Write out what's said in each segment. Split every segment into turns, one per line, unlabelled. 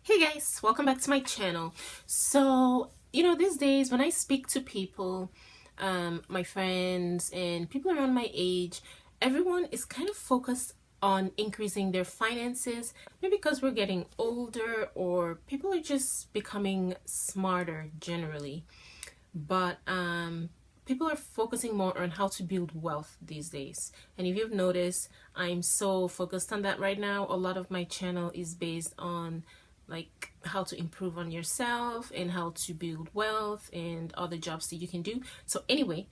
Hey guys, welcome back to my channel. So, these days when I speak to people, my friends and people around my age, everyone is kind of focused on increasing their finances, maybe because we're getting older or people are just becoming smarter generally. But people are focusing more on how to build wealth these days. And if you've noticed, I'm so focused on that right now. A lot of my channel is based on like how to improve on yourself and how to build wealth and other jobs that you can do. So anyway,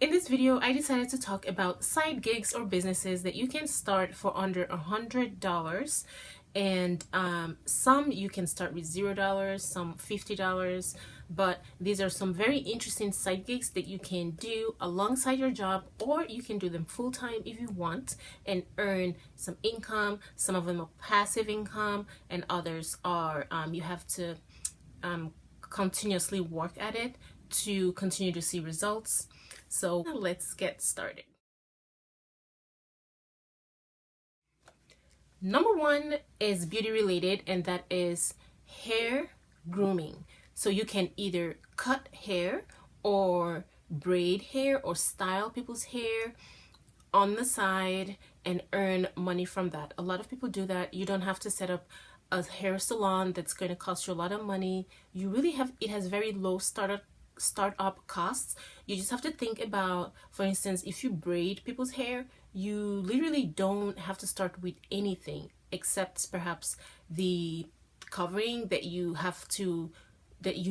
in this video, I decided to talk about side gigs or businesses that you can start for under $100, and some you can start with $0, some $50, but these are some very interesting side gigs that you can do alongside your job, or you can do them full-time if you want and earn some income. Some of them are passive income and others are you have to continuously work at it to continue to see results. So let's get started. Number one is beauty related, and that is hair grooming. So you can either cut hair or braid hair or style people's hair on the side and earn money from that. A lot of people do that. You don't have to set up a hair salon that's going to cost you a lot of money. You really have, it has very low startup costs. You just have to think about, for instance, if you braid people's hair, you literally don't have to start with anything except perhaps the covering that you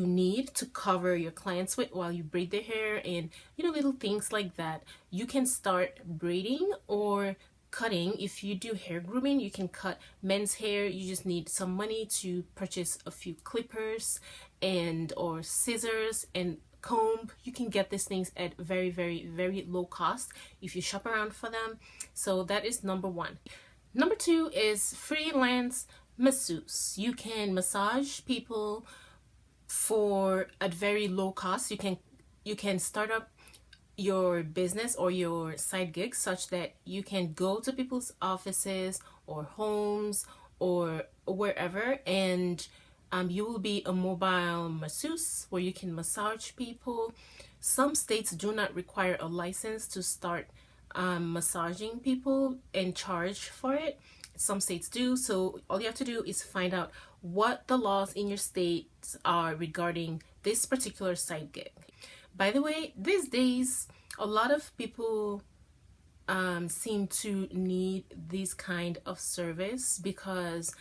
need to cover your clients with while you braid their hair, and little things like that. You can start braiding or cutting. If you do hair grooming, you can cut men's hair. You just need some money to purchase a few clippers and or scissors and comb. You can get these things at very, very, very low cost if you shop around for them. So that is number one. Number two is freelance masseuse. You can massage people for at very low cost. You can start up your business or your side gig such that you can go to people's offices or homes or wherever, and you will be a mobile masseuse where you can massage people. Some states do not require a license to start massaging people and charge for it. Some states do, so all you have to do is find out what the laws in your state are regarding this particular side gig. By the way, these days, a lot of people seem to need this kind of service because,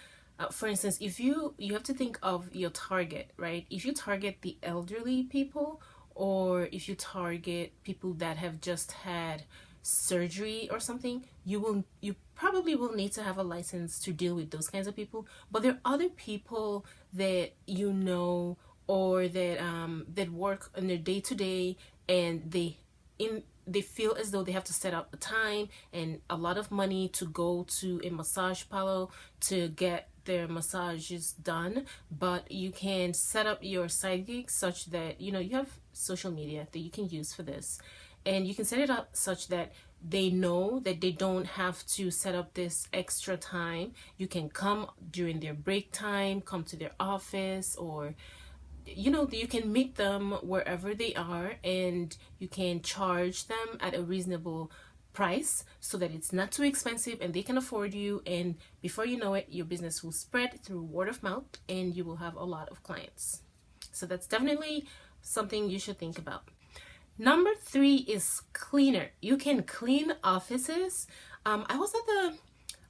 for instance, if you have to think of your target, right? If you target the elderly people, or if you target people that have just had surgery or something, you probably will need to have a license to deal with those kinds of people. But there are other people that or that work on their day-to-day, and they feel as though they have to set up a time and a lot of money to go to a massage parlor to get their massages done. But you can set up your side gig such that you have social media that you can use for this, and you can set it up such that they know that they don't have to set up this extra time. You can come during their break time, come to their office, or you can meet them wherever they are, and you can charge them at a reasonable price so that it's not too expensive and they can afford you, and before you know it, your business will spread through word of mouth and you will have a lot of clients. So that's definitely something you should think about. Number three is cleaner. You can clean offices. I was at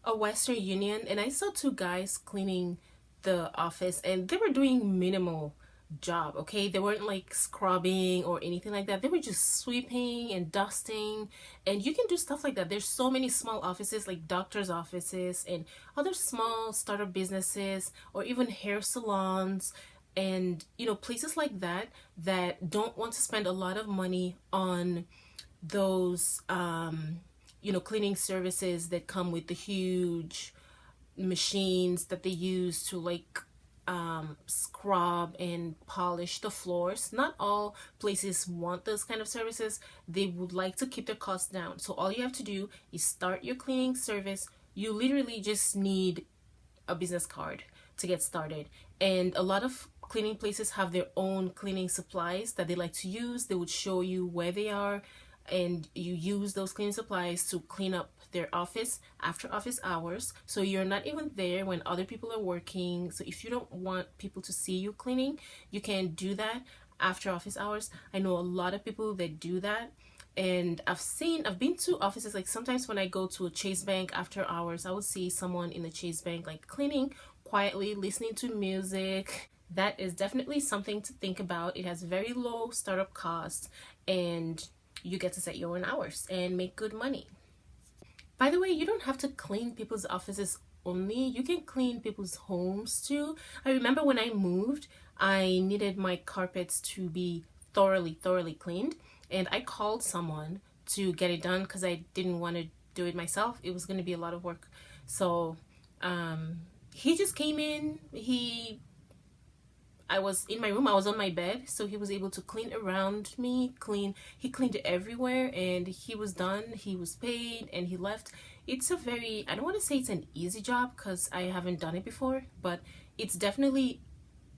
a Western Union and I saw two guys cleaning the office, and they were doing minimal job. Okay, they weren't like scrubbing or anything like that. They were just sweeping and dusting, and you can do stuff like that. There's so many small offices like doctors' offices and other small startup businesses, or even hair salons, and places like that that don't want to spend a lot of money on those cleaning services that come with the huge machines that they use to like scrub and polish the floors. Not all places want those kind of services. They would like to keep their costs down. So all you have to do is start your cleaning service. You literally just need a business card. to get started. And a lot of cleaning places have their own cleaning supplies that they like to use. They would show you where they are, and you use those cleaning supplies to clean up their office after office hours, so you're not even there when other people are working. So if you don't want people to see you cleaning, you can do that after office hours. I know a lot of people that do that, and I've been to offices, like sometimes when I go to a Chase Bank after hours, I would see someone in the Chase Bank like cleaning quietly, listening to music. That is definitely something to think about. It has very low startup costs, and you get to set your own hours and make good money. By the way, you don't have to clean people's offices only. You can clean people's homes too. I remember when I moved, I needed my carpets to be thoroughly cleaned, and I called someone to get it done because I didn't want to do it myself. It was going to be a lot of work. So he just came in. I was in my room, I was on my bed, so he was able to clean around me, he cleaned everywhere, and he was done. He was paid and he left. It's a very, I don't want to say it's an easy job because I haven't done it before, but it's definitely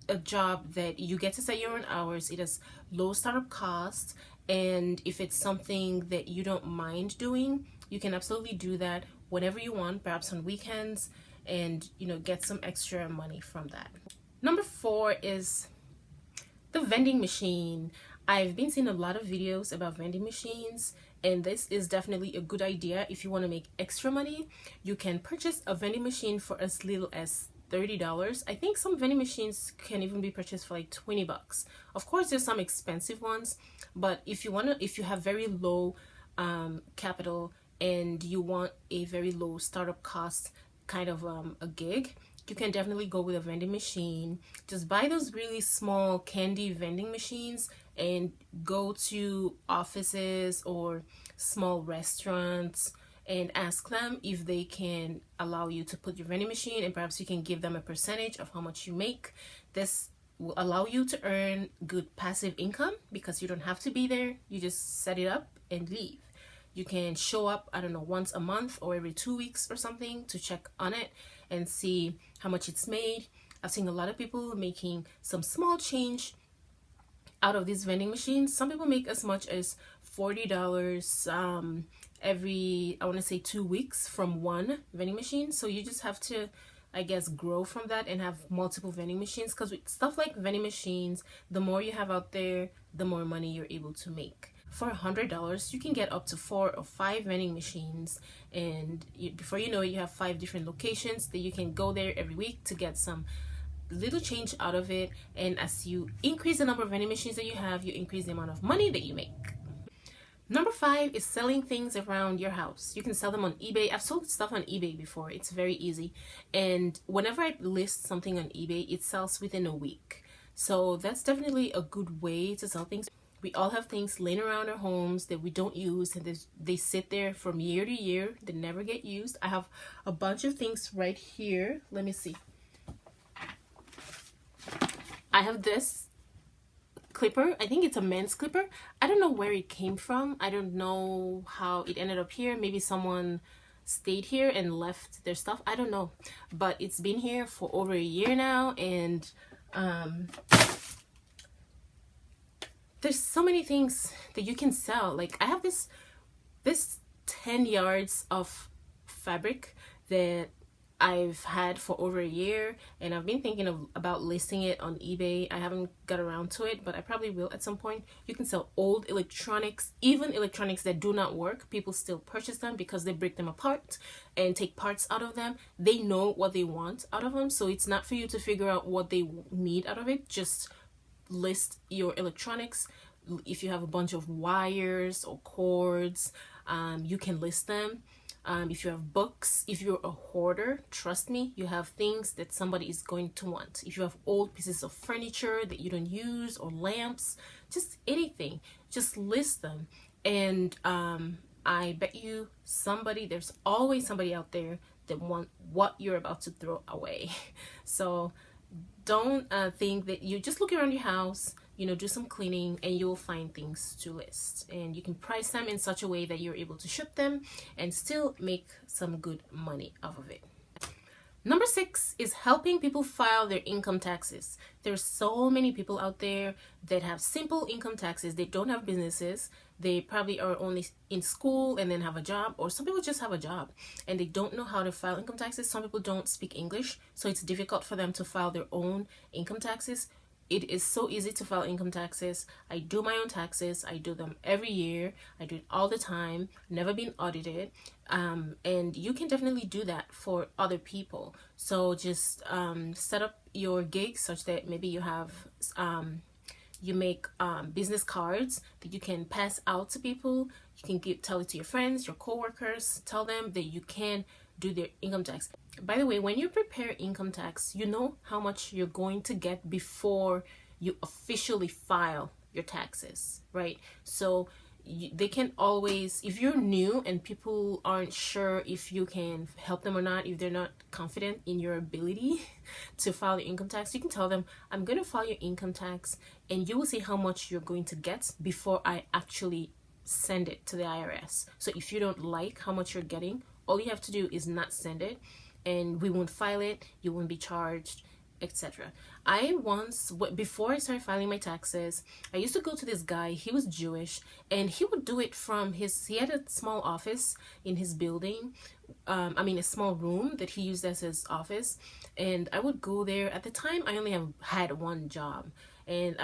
a job that you get to set your own hours. It has low startup costs, and if it's something that you don't mind doing, you can absolutely do that whenever you want, perhaps on weekends, and get some extra money from that. Number 4 is the vending machine. I've been seeing a lot of videos about vending machines, and this is definitely a good idea. If you want to make extra money, you can purchase a vending machine for as little as $30. I think some vending machines can even be purchased for like 20 bucks. Of course, there's some expensive ones, but if you have very low capital and you want a very low startup cost kind of a gig, you can definitely go with a vending machine. Just buy those really small candy vending machines and go to offices or small restaurants and ask them if they can allow you to put your vending machine, and perhaps you can give them a percentage of how much you make. This will allow you to earn good passive income because you don't have to be there. You just set it up and leave. You can show up, I don't know, once a month or every 2 weeks or something to check on it and see how much it's made. I've seen a lot of people making some small change out of these vending machines. Some people make as much as $40 every, I want to say 2 weeks from one vending machine. So you just have to, I guess, grow from that and have multiple vending machines, because with stuff like vending machines, the more you have out there, the more money you're able to make. For $100, you can get up to 4 or 5 vending machines, and before you know it, you have 5 different locations that you can go there every week to get some little change out of it. And as you increase the number of vending machines that you have, you increase the amount of money that you make. Number 5 is selling things around your house. You can sell them on eBay. I've sold stuff on eBay before. It's very easy, and whenever I list something on eBay, it sells within a week. So that's definitely a good way to sell things. We all have things laying around our homes that we don't use, and they sit there from year to year. They never get used. I have a bunch of things right here. Let me see. I have this clipper. I think it's a men's clipper. I don't know where it came from. I don't know how it ended up here. Maybe someone stayed here and left their stuff. I don't know. But it's been here for over a year now, and there's so many things that you can sell. Like I have this 10 yards of fabric that I've had for over a year, and I've been thinking about listing it on eBay. I haven't got around to it, but I probably will at some point. You can sell old electronics, even electronics that do not work. People still purchase them because they break them apart and take parts out of them. They know what they want out of them, so it's not for you to figure out what they need out of it. Just list your electronics. If you have a bunch of wires or cords, you can list them. If you have books, if you're a hoarder, trust me, you have things that somebody is going to want. If you have old pieces of furniture that you don't use, or lamps, just anything, just list them. And I bet you there's always somebody out there that want what you're about to throw away. So don't think that you just look around your house, do some cleaning, and you'll find things to list. And you can price them in such a way that you're able to ship them and still make some good money off of it. Number 6 is helping people file their income taxes. There's so many people out there that have simple income taxes. They don't have businesses. They probably are only in school and then have a job, or some people just have a job and they don't know how to file income taxes. Some people don't speak English, so it's difficult for them to file their own income taxes. It is so easy to file income taxes. I do my own taxes. I do them every year. I do it all the time. Never been audited. And you can definitely do that for other people. So just set up your gig such that maybe you have you make business cards that you can pass out to people. You can tell it to your friends, your coworkers. Tell them that you can do their income tax. By the way, when you prepare income tax, you know how much you're going to get before you officially file your taxes, right? So they can always, if you're new and people aren't sure if you can help them or not, if they're not confident in your ability to file your income tax, you can tell them, I'm going to file your income tax and you will see how much you're going to get before I actually send it to the IRS. So if you don't like how much you're getting, all you have to do is not send it and we won't file it, you won't be charged, etc. I once, before I started filing my taxes, I used to go to this guy. He was Jewish and he would do it from he had a small office in his building, a small room that he used as his office, and I would go there. At the time I only had one job, and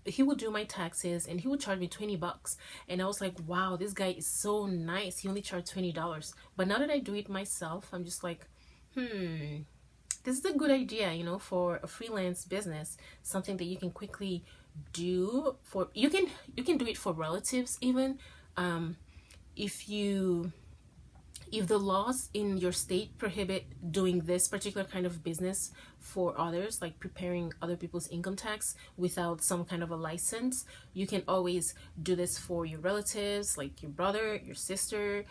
he would do my taxes and he would charge me $20. And I was like, wow, this guy is so nice. He only charged $20. But now that I do it myself, I'm just like, this is a good idea, for a freelance business, something that you can quickly do for, you can do it for relatives even. If the laws in your state prohibit doing this particular kind of business for others, like preparing other people's income tax without some kind of a license, you can always do this for your relatives, like your brother, your sister,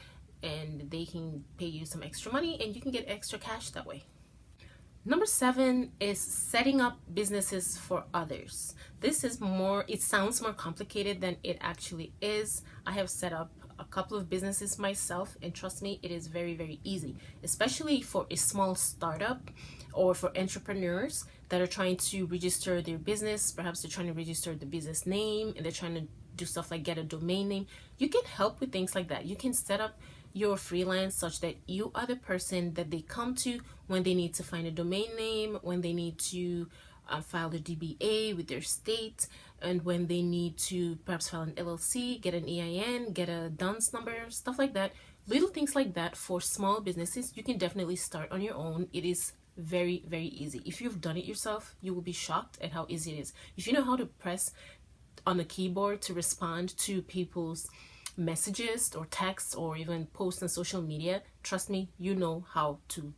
and they can pay you some extra money and you can get extra cash that way. Number 7 is setting up businesses for others. This is it sounds more complicated than it actually is. I have set up a couple of businesses myself, and trust me, it is very, very easy, especially for a small startup or for entrepreneurs that are trying to register their business. Perhaps they're trying to register the business name and they're trying to do stuff like get a domain name. You can help with things like that. You can set up your freelance such that you are the person that they come to when they need to find a domain name, when they need to file the DBA with their state, and when they need to perhaps file an LLC, get an EIN, get a DUNS number, stuff like that. Little things like that for small businesses, you can definitely start on your own. It is very, very easy. If you've done it yourself, you will be shocked at how easy it is. If you know how to press on the keyboard to respond to people's messages or texts or even posts on social media, trust me, you know how to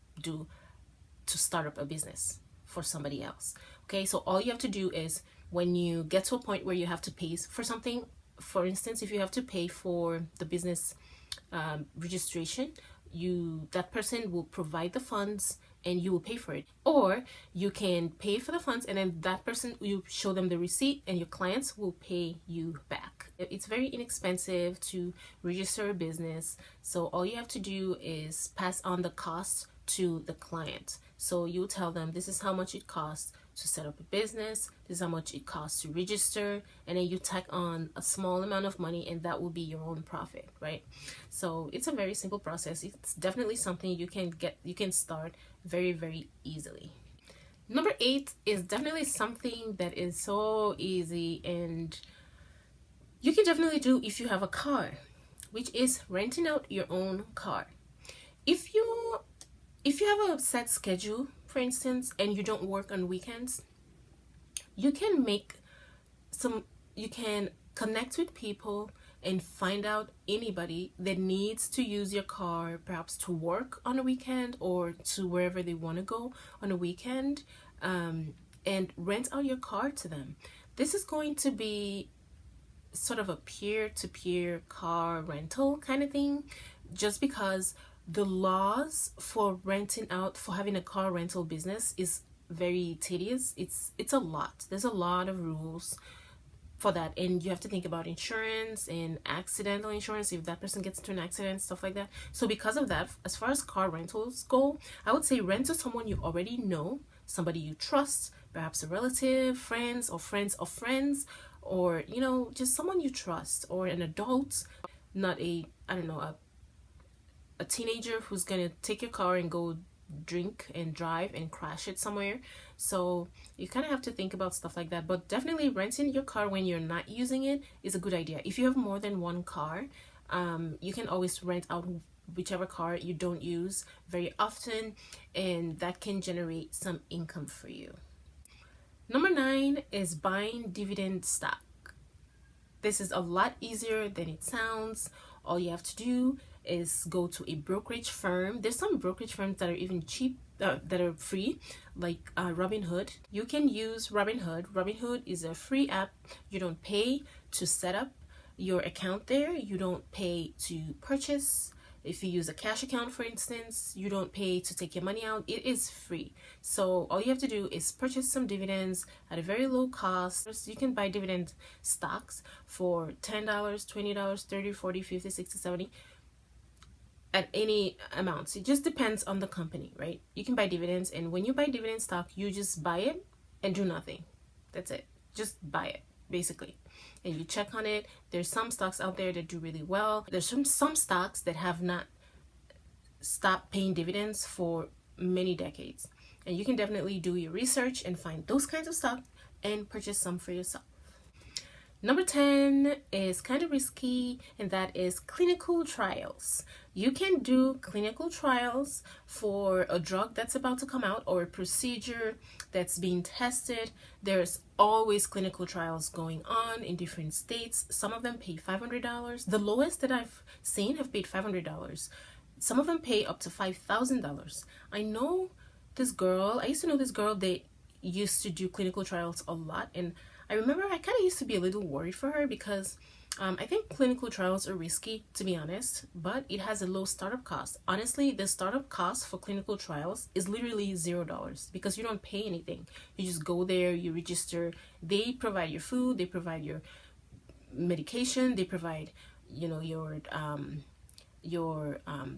start up a business for somebody else. Okay, so all you have to do is, when you get to a point where you have to pay for something, for instance, if you have to pay for the business registration, that person will provide the funds and you will pay for it. Or you can pay for the funds and then that person, you show them the receipt and your clients will pay you back. It's very inexpensive to register a business, so all you have to do is pass on the cost to the client. So you tell them, this is how much it costs to set up a business, this is how much it costs to register, and then you tack on a small amount of money and that will be your own profit, right? So it's a very simple process. It's definitely something you can start very, very easily. Number 8 is definitely something that is so easy and you can definitely do if you have a car, which is renting out your own car. If you have a set schedule, for instance, and you don't work on weekends, you can connect with people and find out anybody that needs to use your car, perhaps to work on a weekend or to wherever they want to go on a weekend, and rent out your car to them. This is going to be sort of a peer-to-peer car rental kind of thing, just because the laws for having a car rental business is very tedious. It's a lot. There's a lot of rules for that. And you have to think about insurance and accidental insurance if that person gets into an accident, stuff like that. So because of that, as far as car rentals go, I would say rent to someone you already know, somebody you trust, perhaps a relative, friends, or friends of friends, or you know, just someone you trust, or an adult, not a, I don't know, a teenager who's gonna take your car and go drink and drive and crash it somewhere. So you kind of have to think about stuff like that. But definitely renting your car when you're not using it is a good idea. If you have more than one car, you can always rent out whichever car you don't use very often, and that can generate some income for you. Number 9 is buying dividend stock. This is a lot easier than it sounds. All you have to do is go to a brokerage firm. There's some brokerage firms that are even cheap, that are free, like Robinhood. You can use Robinhood. Robinhood is a free app. You don't pay to set up your account there. You don't pay to purchase. If you use a cash account, for instance, you don't pay to take your money out. It is free. So all you have to do is purchase some dividends at a very low cost. You can buy dividend stocks for $10, $20, $30, $40, $50, $60, $70 at any amounts. It just depends on the company, right? You can buy dividends, and when you buy dividend stock, you just buy it and do nothing. That's it. Just buy it, basically. And you check on it. There's some stocks out there that do really well. There's some stocks that have not stopped paying dividends for many decades. And you can definitely do your research and find those kinds of stock and purchase some for yourself. Number 10 is kind of risky, and that is clinical trials. You can do clinical trials for a drug that's about to come out or a procedure that's being tested. There's always clinical trials going on in different states. Some of them pay $500. The lowest that I've seen have paid $500. Some of them pay up to $5,000. I used to know this girl, they used to do clinical trials a lot, and I remember I kind of used to be a little worried for her because I think clinical trials are risky, to be honest, but it has a low startup cost. Honestly, the startup cost for clinical trials is literally $0 because you don't pay anything. You just go there, you register, they provide your food, they provide your medication, they provide, you know, your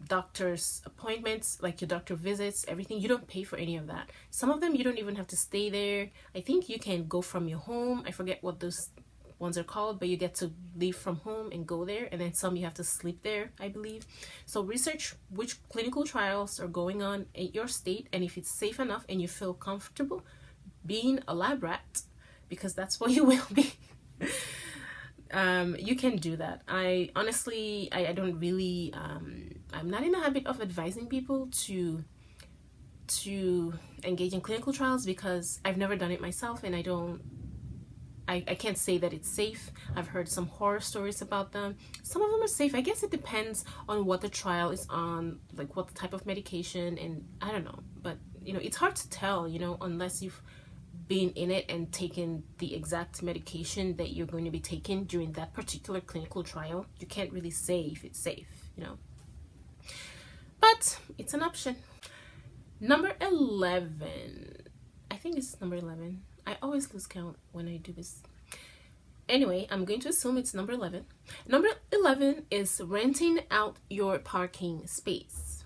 doctor's appointments, like your doctor visits, everything. You don't pay for any of that. Some of them you don't even have to stay there. I think you can go from your home. I forget what those ones are called, but you get to leave from home and go there, and then some you have to sleep there, I believe. So research which clinical trials are going on in your state, and if it's safe enough and you feel comfortable being a lab rat, because that's what you will be, you can do that. I honestly, I don't really, I'm not in the habit of advising people to engage in clinical trials because I've never done it myself, and I can't say that it's safe. I've heard some horror stories about them. Some of them are safe. I guess it depends on what the trial is on, like what type of medication, and I don't know. But, you know, it's hard to tell, you know, unless you've been in it and taken the exact medication that you're going to be taking during that particular clinical trial. You can't really say if it's safe, you know. But it's an option. Number 11. I think this is number 11. I always lose count when I do this. Anyway, I'm going to assume it's number 11. Number 11 is renting out your parking space.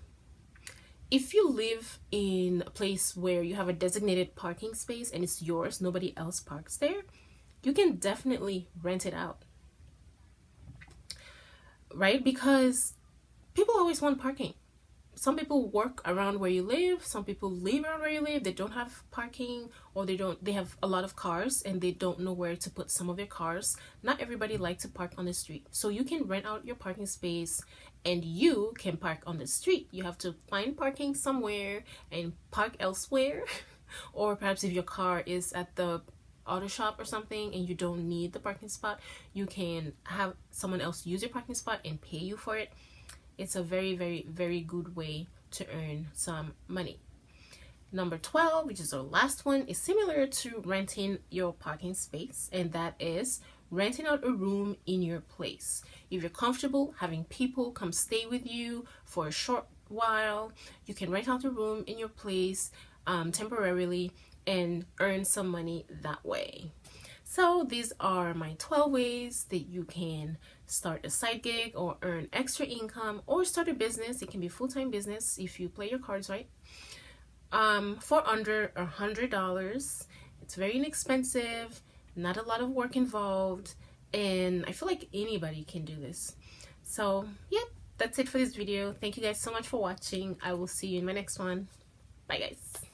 If you live in a place where you have a designated parking space and it's yours, nobody else parks there, you can definitely rent it out. Right? Because people always want parking. Some people work around where you live, some people live around where you live, they don't have parking, or they have a lot of cars and they don't know where to put some of their cars. Not everybody likes to park on the street. So you can rent out your parking space and you can park on the street. You have to find parking somewhere and park elsewhere. Or perhaps if your car is at the auto shop or something and you don't need the parking spot, you can have someone else use your parking spot and pay you for it. It's a very, very, very good way to earn some money. Number 12, which is our last one, is similar to renting your parking space, and that is renting out a room in your place. If you're comfortable having people come stay with you for a short while, you can rent out a room in your place temporarily and earn some money that way. So these are my 12 ways that you can start a side gig or earn extra income or start a business. It can be full-time business if you play your cards right. For under $100. It's very inexpensive, not a lot of work involved, and I feel like anybody can do this. So yep, that's it for this video. Thank you guys so much for watching. I will see you in my next one. Bye guys.